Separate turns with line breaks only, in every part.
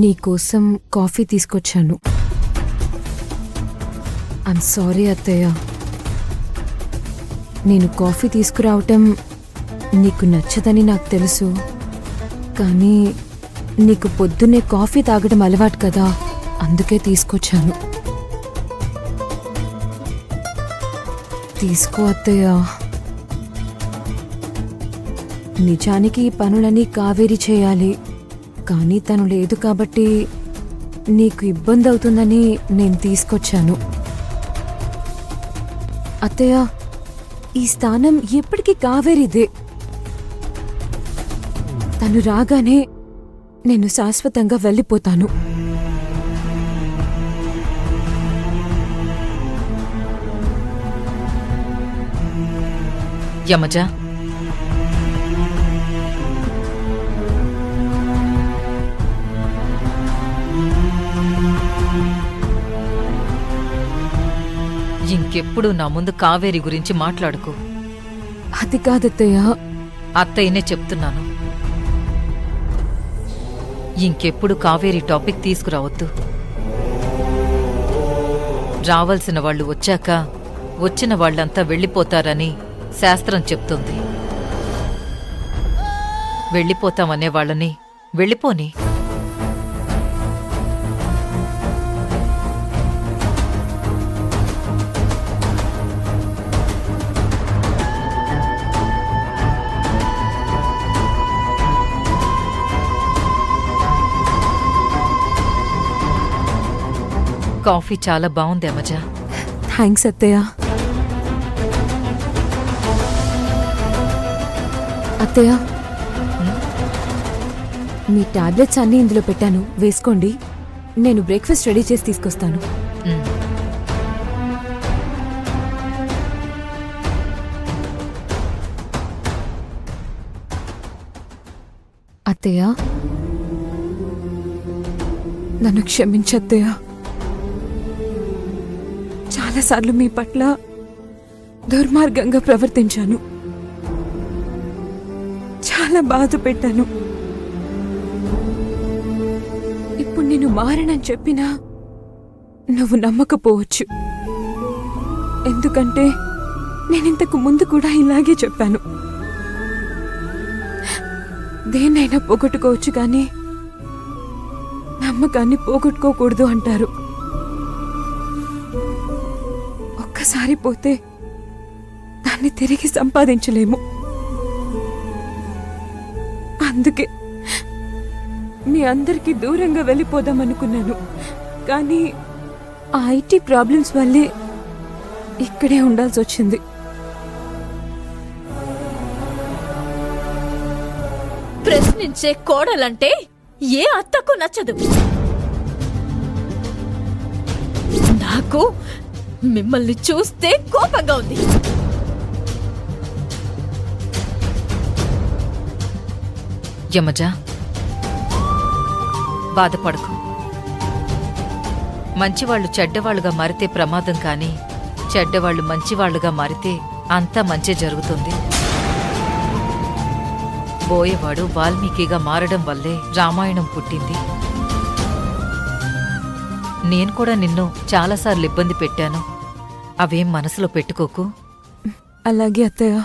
నీకోసం కాఫీ తీసుకొచ్చాను. I'm sorry అత్తయ్య. నేను కాఫీ తీసుకురావటం నీకు నచ్చదని నాకు తెలుసు, కానీ నీకు పొద్దున్నే కాఫీ తాగడం అలవాటు కదా, అందుకే తీసుకొచ్చాను. తీసుకో అత్తయ్య. నిజానికి ఈ పనులని కావేరి చేయాలి, కానీ తను లేదు కాబట్టి నీకు ఇబ్బంది అవుతుందని నేను తీసుకొచ్చాను. అత్తయ్య, ఈ స్థానం ఎప్పటికీ కావేరిదే. తను రాగానే నేను శాశ్వతంగా వెళ్ళిపోతాను.
యమజ, ఇంకెప్పుడు నా ముందు కావేరి గురించి మాట్లాడుకో.
అది కాదత్తయ్య.
అత్తయ్యనే చెప్తున్నాను, ఇంకెప్పుడు కావేరి టాపిక్ తీసుకురావద్దు. రావాల్సిన వాళ్ళు వచ్చాక వచ్చిన వాళ్ళంతా వెళ్ళిపోతారని శాస్త్రం చెప్తుంది. వెళ్ళిపోతామనే వాళ్ళని వెళ్ళిపోని. కాఫీ చాలా బాగుంది అమ్మజ.
థ్యాంక్స్ అత్తయ్య. అత్తయ్య, మీ టాబ్లెట్స్ అన్నీ ఇందులో పెట్టాను, వేసుకోండి. నేను బ్రేక్ఫాస్ట్ రెడీ చేసి తీసుకొస్తాను. అత్తయ్య, నన్ను క్షమించత్తయ్య. చాలాసార్లు మీ పట్ల దుర్మార్గంగా ప్రవర్తించాను, చాలా బాధ పెట్టాను. ఇప్పుడు నేను మారనని చెప్పినా నువ్వు నమ్మకపోవచ్చు, ఎందుకంటే నేనింతకు ముందు కూడా ఇలాగే చెప్పాను. దేన్నైనా పోగొట్టుకోవచ్చు కానీ నమ్మకాన్ని పోగొట్టుకోకూడదు అంటారు. ఒక్కసారి పోతే దాన్ని తిరిగి సంపాదించలేము. అందుకే మీ అందరికీ దూరంగా వెళ్ళిపోదామనుకున్నాను, కానీ ఆ ఐటీ ప్రాబ్లమ్స్ వల్లే ఇక్కడే ఉండాల్సి వచ్చింది.
ప్రశ్నించే కోడలంటే ఏ అత్తకు నచ్చదు. నాకు మిమ్మల్ని చూస్తే కోపంగా ఉంది.
యమజ, బాధపడకు. మంచివాళ్లు చెడ్డవాళ్లుగా మారితే ప్రమాదం, కానీ చెడ్డవాళ్లు మంచివాళ్లుగా మారితే అంతా మంచే జరుగుతుంది. బోయేవాడు వాల్మీకిగా మారడం వల్లే రామాయణం పుట్టింది. నేను కూడా నిన్ను చాలాసార్లు ఇబ్బంది పెట్టాను, అవేం మనసులో పెట్టుకోకు.
అలాగే అత్తయ్య.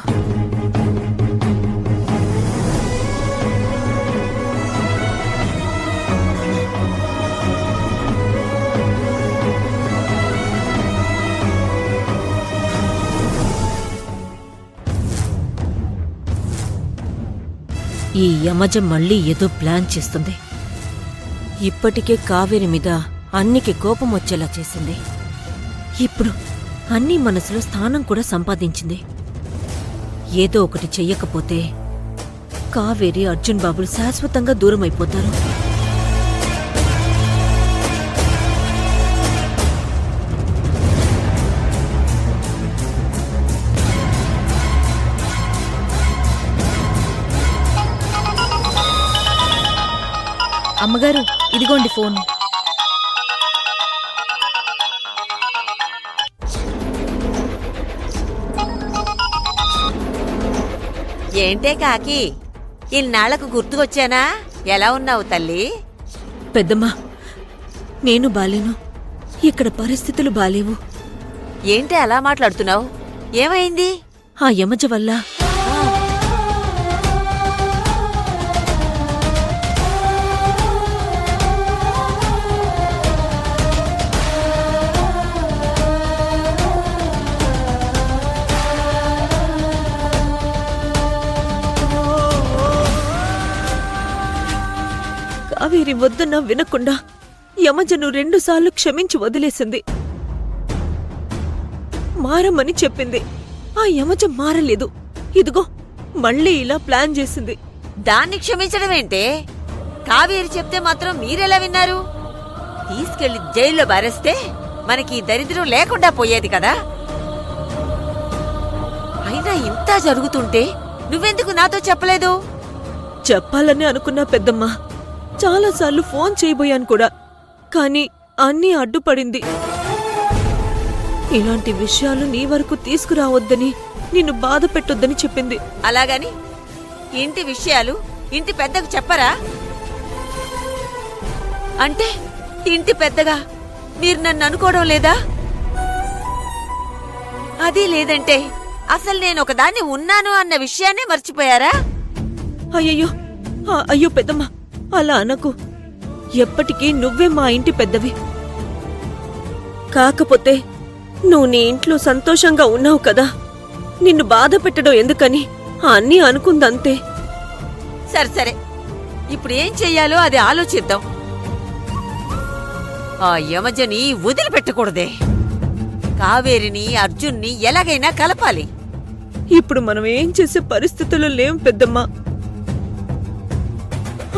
ఈ యమజ మళ్ళీ ఏదో ప్లాన్ చేస్తుంది. ఇప్పటికే కావేరి మీద అన్నికి కోపం వచ్చేలా చేసింది. ఇప్పుడు అన్ని మనసులో స్థానం కూడా సంపాదించింది. ఏదో ఒకటి చెయ్యకపోతే కావేరి అర్జున్ బాబులు శాశ్వతంగా దూరమైపోతారు.
అమ్మగారు, ఇదిగోండి ఫోన్.
ఏంటే కాకి, ఇన్నాళ్లకు గుర్తుకొచ్చానా? ఎలా ఉన్నావు తల్లి?
పెద్దమ్మా, నేను బాలేను. ఇక్కడ పరిస్థితులు బాలేవు.
ఏంటి అలా మాట్లాడుతున్నావు? ఏమైంది?
ఆ యమజ వల్ల కావేరి వద్దన్నా వినకుండా యమజను 2 సార్లు క్షమించి వదిలేసింది. మారమని చెప్పింది. ఆ యమజ మారలేదు. ఇదిగో మళ్ళీ ఇలా ప్లాన్ చేసింది.
దాన్ని క్షమించడమేంటే? కావేరి చెప్తే మాత్రం మీరెలా విన్నారు? తీసుకెళ్లి జైల్లో బారేస్తే మనకి ఈ దరిద్రం లేకుండా పోయేది కదా. అయినా ఇంత జరుగుతుంటే నువ్వెందుకు నాతో చెప్పలేదు?
చెప్పాలని అనుకున్నా పెద్దమ్మా. చాలాసార్లు ఫోన్ చేయబోయాను కూడా, కానీ అన్నీ అడ్డుపడింది. ఇలాంటి విషయాలు నీ వరకు తీసుకురావద్దని, నిన్ను బాధ పెట్టొద్దని చెప్పింది.
అలాగని ఇంటి విషయాలు ఇంటి పెద్దకు చెప్పరా? అంటే ఇంటి పెద్దగా మీరు నన్ను అనుకోవడం లేదా? అది లేదంటే అసలు నేను ఒకదాన్ని ఉన్నాను అన్న విషయాన్ని మర్చిపోయారా?
అయ్యయ్యో, అయ్యో పెద్దమ్మా, అలా అనకు. ఎప్పటికీ నువ్వే మా ఇంటి పెద్దవి. కాకపోతే నువ్వు నీ ఇంట్లో సంతోషంగా ఉన్నావు కదా, నిన్ను బాధ పెట్టడం ఎందుకని అన్నీ అనుకుందంతే.
సరే సరే, ఇప్పుడు ఏం చెయ్యాలో అది ఆలోచిద్దాం. ఆ యమజని వదిలిపెట్టకూడదే. కావేరిని అర్జున్ని ఎలాగైనా కలపాలి.
ఇప్పుడు మనం ఏం చేసే పరిస్థితుల్లో లేం పెద్దమ్మా.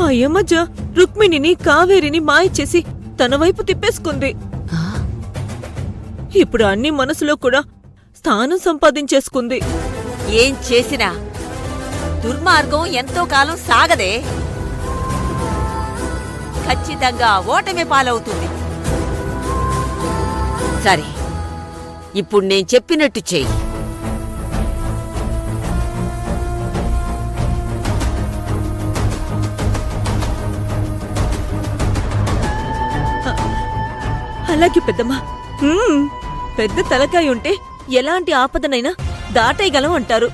ఆ యమజ రుక్మిణిని కావేరిని మాయ చేసి తన వైపు తిప్పేసుకుంది. ఇప్పుడు అన్ని మనసులో కూడా స్థానం సంపాదించేసుకుంది.
ఏం చేసినా దుర్మార్గం ఎంతో కాలం సాగదే. ఖచ్చితంగా ఓటమి పాలవుతుంది. సరే, ఇప్పుడు నేను చెప్పినట్టు చెయ్యి.
అలాగే పెద్దమ్మా. పెద్ద తలకాయ ఉంటే ఎలాంటి ఆపదనైనా దాటేయగలం అంటారు.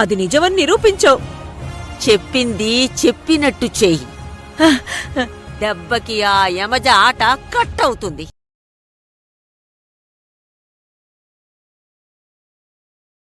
అది నిజమని నిరూపించావు.
చెప్పింది చెప్పినట్టు చెయ్యి. దెబ్బకి ఆ యమజ ఆట కట్ అవుతుంది.